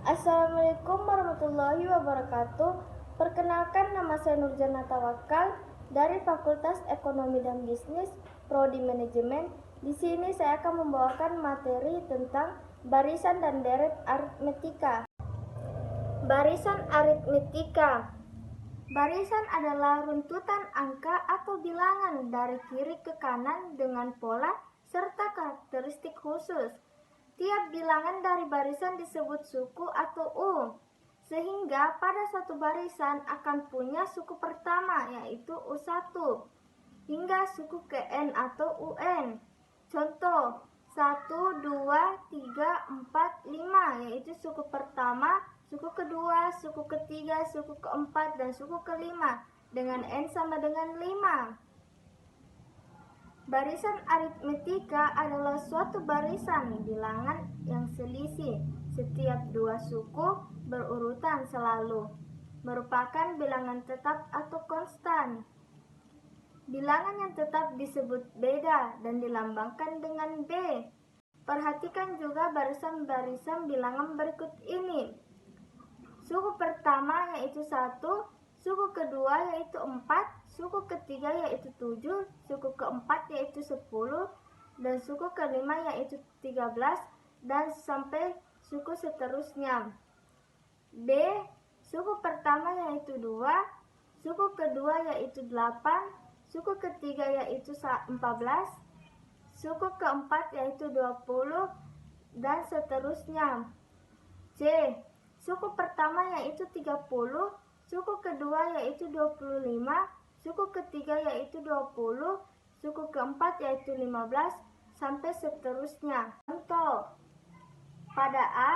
Assalamualaikum warahmatullahi wabarakatuh. Perkenalkan, nama saya Nurjana Tawakal dari Fakultas Ekonomi dan Bisnis, Prodi Manajemen. Di sini saya akan membawakan materi tentang barisan dan deret aritmetika. Barisan aritmetika. Barisan adalah runtutan angka atau bilangan dari kiri ke kanan dengan pola serta karakteristik khusus. Tiap bilangan dari barisan disebut suku atau sehingga pada satu barisan akan punya suku pertama yaitu U1 hingga suku ke N atau UN. Contoh 1, 2, 3, 4, 5 yaitu suku pertama, suku kedua, suku ketiga, suku keempat, dan suku kelima dengan N sama dengan 5. Barisan aritmetika adalah suatu barisan bilangan yang selisih setiap dua suku berurutan selalu, merupakan bilangan tetap atau konstan. Bilangan yang tetap disebut beda dan dilambangkan dengan B. Perhatikan juga barisan-barisan bilangan berikut ini. Suku pertama yaitu 1, suku kedua yaitu 4, suku ketiga yaitu 7, suku keempat yaitu 10, dan suku kelima yaitu 13, dan sampai suku seterusnya. B. Suku pertama yaitu 2, suku kedua yaitu 8, suku ketiga yaitu 14, suku keempat yaitu 20, dan seterusnya. C. Suku pertama yaitu 30, suku kedua yaitu 25, suku ketiga yaitu 20, suku keempat yaitu 15, sampai seterusnya. Contoh, pada A,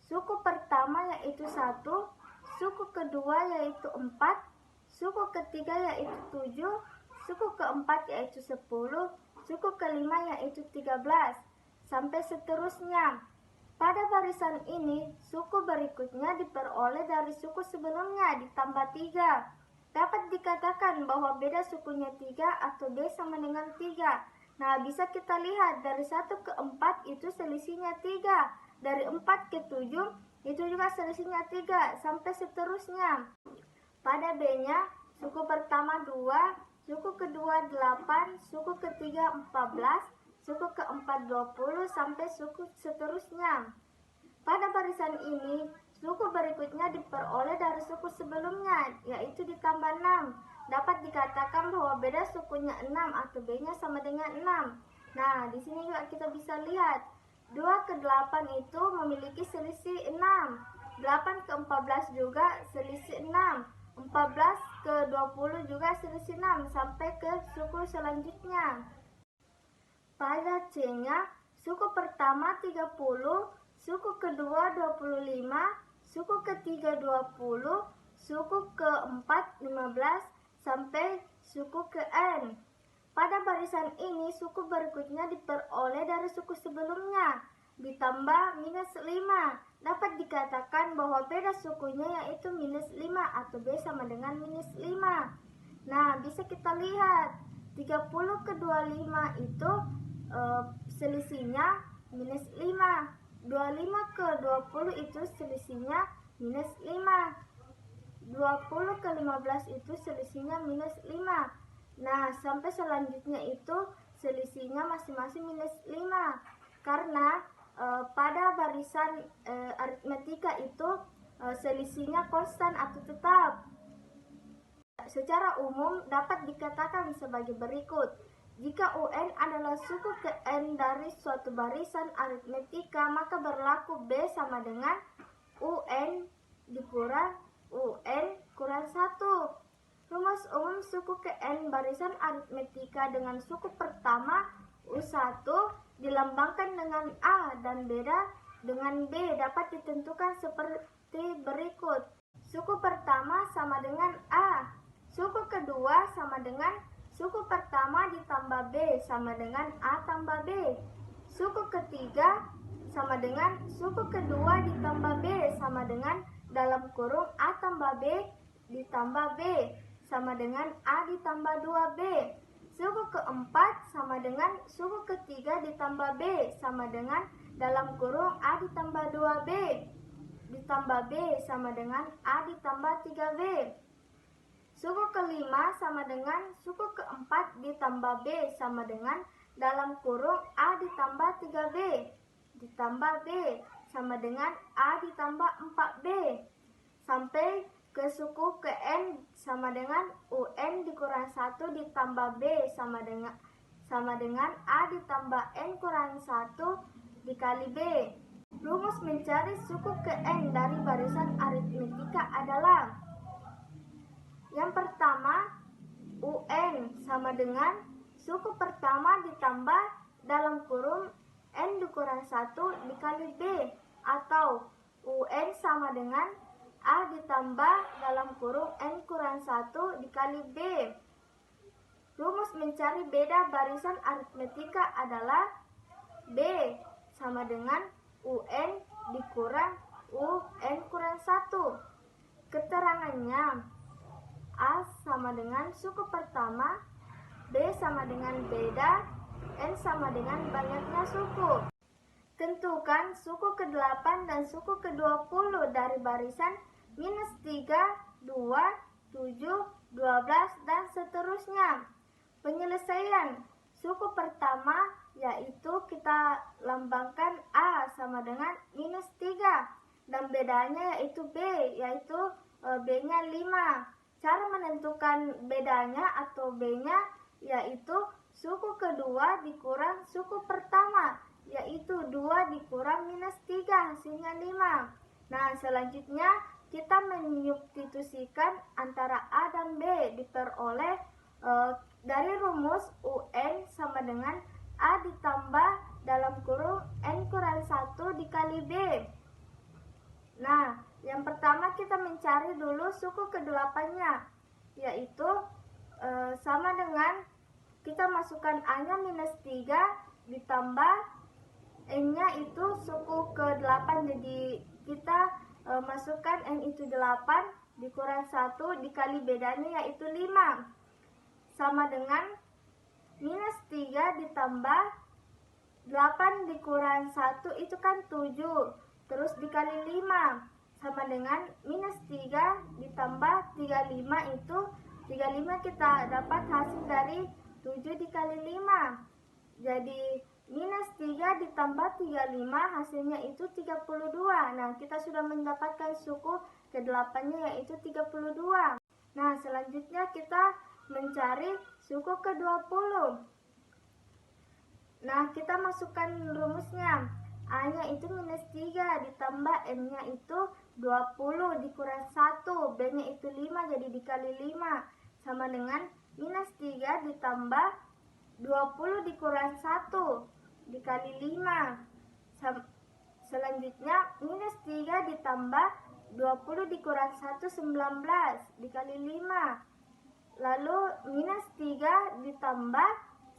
suku pertama yaitu 1, suku kedua yaitu 4, suku ketiga yaitu 7, suku keempat yaitu 10, suku kelima yaitu 13, sampai seterusnya. Pada barisan ini, suku berikutnya diperoleh dari suku sebelumnya ditambah 3. Dapat dikatakan bahwa beda sukunya 3 atau B sama dengan 3. Nah, bisa kita lihat dari 1 ke 4 itu selisihnya 3. Dari 4 ke 7 itu juga selisihnya 3, sampai seterusnya. Pada B-nya, suku pertama 2, suku kedua 8, suku ketiga 14, suku keempat 20, sampai suku seterusnya. Pada barisan ini, suku berikutnya diperoleh dari suku sebelumnya, yaitu ditambah 6. Dapat dikatakan bahwa beda sukunya 6 atau B-nya sama dengan 6. Nah, di sini juga kita bisa lihat, 2 ke 8 itu memiliki selisih 6. 8 ke 14 juga selisih 6. 14 ke 20 juga selisih 6, sampai ke suku selanjutnya. Pada C-nya, suku pertama 30, suku kedua 25, suku ketiga 20, suku keempat 15, sampai suku ke N. Pada barisan ini, suku berikutnya diperoleh dari suku sebelumnya, ditambah minus 5. Dapat dikatakan bahwa beda sukunya yaitu minus 5 atau B sama dengan minus 5. Nah, bisa kita lihat 30 ke 25 itu selisihnya minus 5. 25 ke 20 itu selisihnya minus 5. 20 ke 15 itu selisihnya minus 5. Nah, sampai selanjutnya itu selisihnya masing-masing minus 5. Karena pada barisan aritmetika itu selisihnya konstan atau tetap. Secara umum dapat dikatakan sebagai berikut. Jika UN adalah suku ke N dari suatu barisan aritmetika, maka berlaku B sama dengan UN dikurang UN kurang 1. Rumus umum suku ke N barisan aritmetika dengan suku pertama U1 dilambangkan dengan A dan beda dengan B dapat ditentukan seperti berikut. Suku pertama sama dengan A. Suku kedua sama dengan suku pertama ditambah B sama dengan A tambah B. Suku ketiga sama dengan suku kedua ditambah B sama dengan dalam kurung A tambah B ditambah B sama dengan A ditambah 2B. Suku keempat sama dengan suku ketiga ditambah B sama dengan dalam kurung A ditambah 2B. ditambah B sama dengan A ditambah 3B. Suku kelima sama dengan suku keempat ditambah B sama dengan dalam kurung A ditambah 3B ditambah B sama dengan A ditambah 4B. Sampai ke suku ke N sama dengan UN dikurang 1 ditambah B sama dengan A ditambah N kurang 1 dikali B. Rumus mencari suku ke N dari barisan aritmetika adalah: yang pertama, UN sama dengan suku pertama ditambah dalam kurung N dikurang 1 dikali B, atau UN sama dengan A ditambah dalam kurung N kurang 1 dikali B. Rumus mencari beda barisan aritmetika adalah B sama dengan UN dikurang UN kurang 1. Keterangannya: A sama dengan suku pertama, B sama dengan beda, N sama dengan banyaknya suku. Tentukan suku ke-8 dan suku ke-20 dari barisan -3, 2, 7, 12, dan seterusnya. Penyelesaian suku pertama yaitu kita lambangkan A sama dengan -3 dan bedanya yaitu B, yaitu B-nya 5. Cara menentukan bedanya atau B-nya yaitu suku kedua dikurang suku pertama, yaitu 2 dikurang -3 hasilnya 5. Nah, selanjutnya kita menyubstitusikan antara A dan B diperoleh dari rumus UN sama dengan A ditambah dalam kurung N kurang 1 dikali B. Nah, yang pertama kita mencari dulu suku ke-8-nya, yaitu sama dengan kita masukkan A-nya -3 ditambah N-nya itu suku ke-8, jadi kita masukkan N itu 8 dikurang 1 dikali bedanya yaitu 5 sama dengan -3 ditambah 8 dikurang 1 itu kan 7, terus dikali 5 sama dengan -3 ditambah 35 itu 35 kita dapat hasil dari 7 dikali 5. Jadi -3 ditambah 35 hasilnya itu 32. Nah, kita sudah mendapatkan suku ke-8-nya yaitu 32. Nah, selanjutnya kita mencari suku ke-20. Nah, kita masukkan rumusnya. A-nya itu -3 ditambah N-nya itu 20 dikurang 1, B-nya itu 5 jadi dikali 5 sama dengan -3 ditambah 20 dikurang 1 dikali 5. Selanjutnya -3 ditambah 20 dikurang 1 19 dikali 5. Lalu -3 ditambah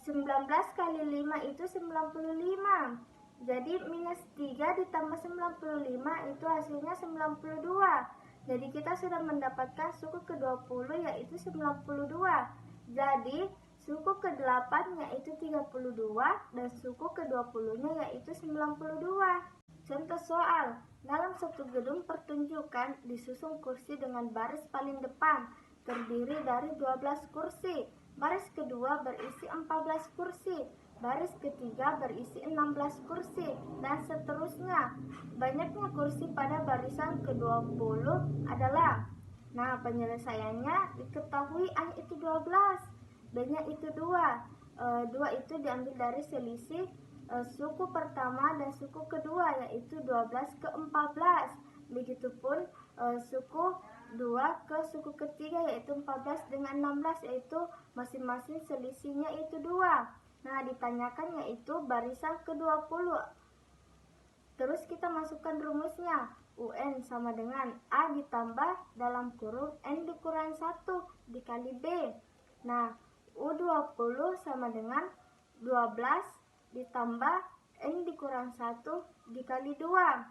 19 kali 5 itu 95. Jadi -3 ditambah 95 itu hasilnya 92. Jadi kita sudah mendapatkan suku ke-20 yaitu 92. Jadi suku ke-8 yaitu 32 dan suku ke-20-nya yaitu 92. Contoh soal, dalam satu gedung pertunjukan disusun kursi dengan baris paling depan terdiri dari 12 kursi. Baris kedua berisi 14 kursi. Baris ketiga berisi 16 kursi dan seterusnya. Banyaknya kursi pada barisan ke-20 adalah. Nah, penyelesaiannya diketahui A itu 12, B-nya itu 2. 2 itu diambil dari selisih suku pertama dan suku kedua yaitu 12 ke 14. Begitupun suku 2 ke suku ketiga yaitu 14 dengan 16 yaitu masing-masing selisihnya itu 2. Nah, ditanyakan yaitu barisan ke-20. Terus kita masukkan rumusnya. UN sama dengan A ditambah dalam kurung N dikurang 1 dikali B. Nah, U20 sama dengan 12 ditambah N dikurang 1 dikali 2.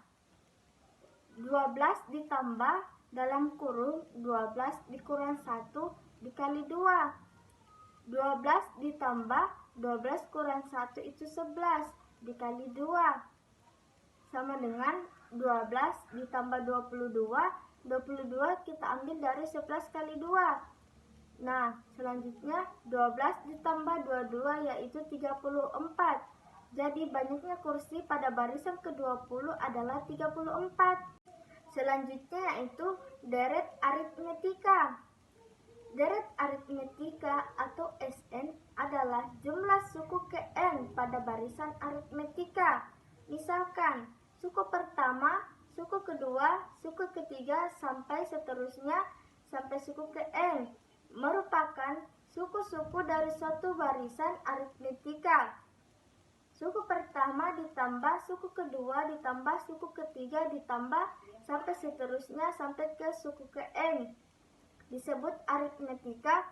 12 ditambah dalam kurung 12 dikurang 1 dikali 2. 12 ditambah 12 kurang 1 itu 11 dikali 2 sama dengan 12 ditambah 22. 22 kita ambil dari 11 kali 2. Nah, selanjutnya 12 ditambah 22 yaitu 34. Jadi banyaknya kursi pada barisan ke-20 adalah 34. Selanjutnya yaitu deret aritmetika. Deret aritmetika atau SN adalah jumlah suku ke N pada barisan aritmetika. Misalkan, suku pertama, suku kedua, suku ketiga, sampai seterusnya sampai suku ke N merupakan suku-suku dari suatu barisan aritmetika. Suku pertama ditambah suku kedua ditambah suku ketiga ditambah sampai seterusnya sampai ke suku ke N disebut aritmetika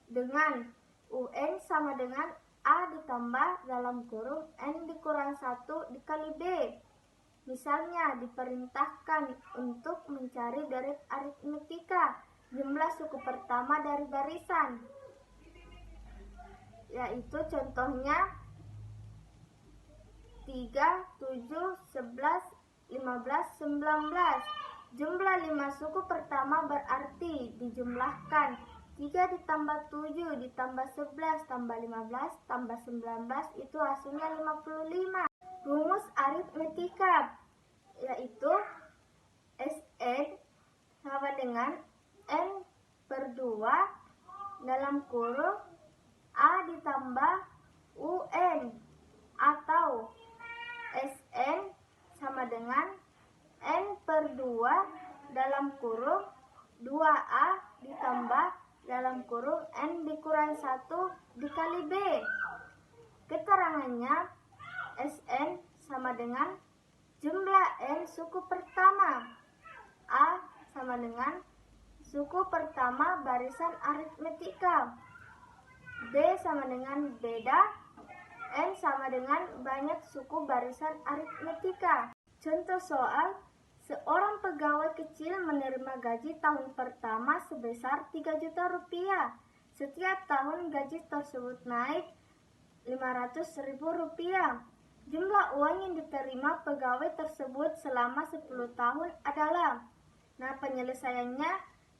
dengan UN sama dengan A ditambah dalam kurung N dikurang 1 dikali B. Misalnya diperintahkan untuk mencari deret aritmetika jumlah suku pertama dari barisan, yaitu contohnya 3, 7, 11, 15, 19. Jumlah 5 suku pertama berarti dijumlahkan 3 ditambah 7 ditambah 11 tambah 15 tambah 19 itu hasilnya 55. Rumus aritmetika yaitu SN sama dengan N per 2 dalam kurung A ditambah UN atau SN sama dengan N per 2 dalam kurung 2A ditambah dalam kurung N dikurang 1 dikali B. Keterangannya SN sama dengan jumlah N suku pertama. A sama dengan suku pertama barisan aritmetika. B sama dengan beda. N sama dengan banyak suku barisan aritmetika. Contoh soal, seorang pegawai kecil menerima gaji tahun pertama sebesar 3 juta rupiah. Setiap tahun gaji tersebut naik 500.000 rupiah. Jumlah uang yang diterima pegawai tersebut selama 10 tahun adalah. Nah, penyelesaiannya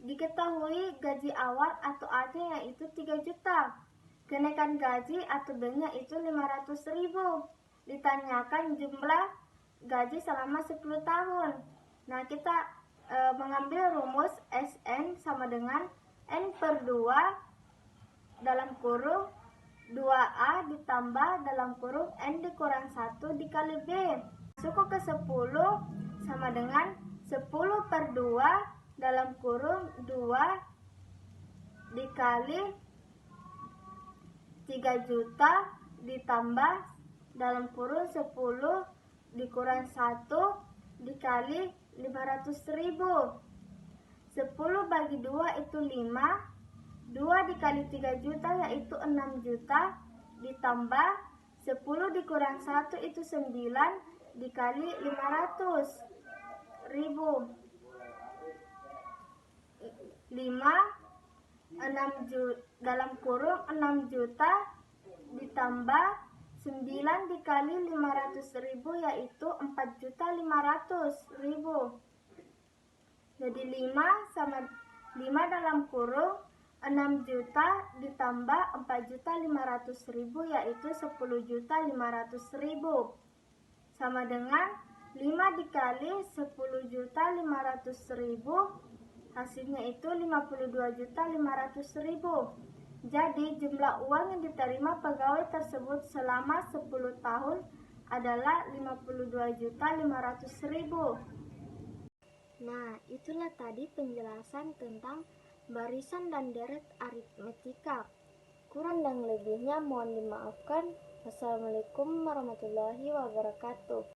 diketahui gaji awal atau A-nya yaitu 3 juta. Kenaikan gaji atau B-nya itu 500.000. Ditanyakan jumlah gaji selama 10 tahun. Nah, kita mengambil rumus SN sama dengan N per 2 dalam kurung 2A ditambah dalam kurung N dikurang 1 dikali B. Suku ke-10 sama dengan 10 per 2 dalam kurung 2 dikali 3 juta ditambah dalam kurung 10 dikurang 1 dikali 500.000. 10 bagi 2 itu 5. 2 dikali 3 juta yaitu 6 juta ditambah 10 dikurang 1 itu 9 dikali 500.000. 6 juta dalam kurung 6 juta ditambah 9 dikali 500.000 yaitu 4.500.000. Jadi 5 sama 5 dalam kurung 6 juta ditambah 4.500.000 yaitu 10.500.000 sama dengan 5 dikali 10.500.000 hasilnya itu 52.500.000. Jadi jumlah uang yang diterima pegawai tersebut selama 10 tahun adalah 52.500.000. Nah, itulah tadi penjelasan tentang barisan dan deret aritmetika. Kurang dan lebihnya mohon dimaafkan. Wassalamualaikum warahmatullahi wabarakatuh.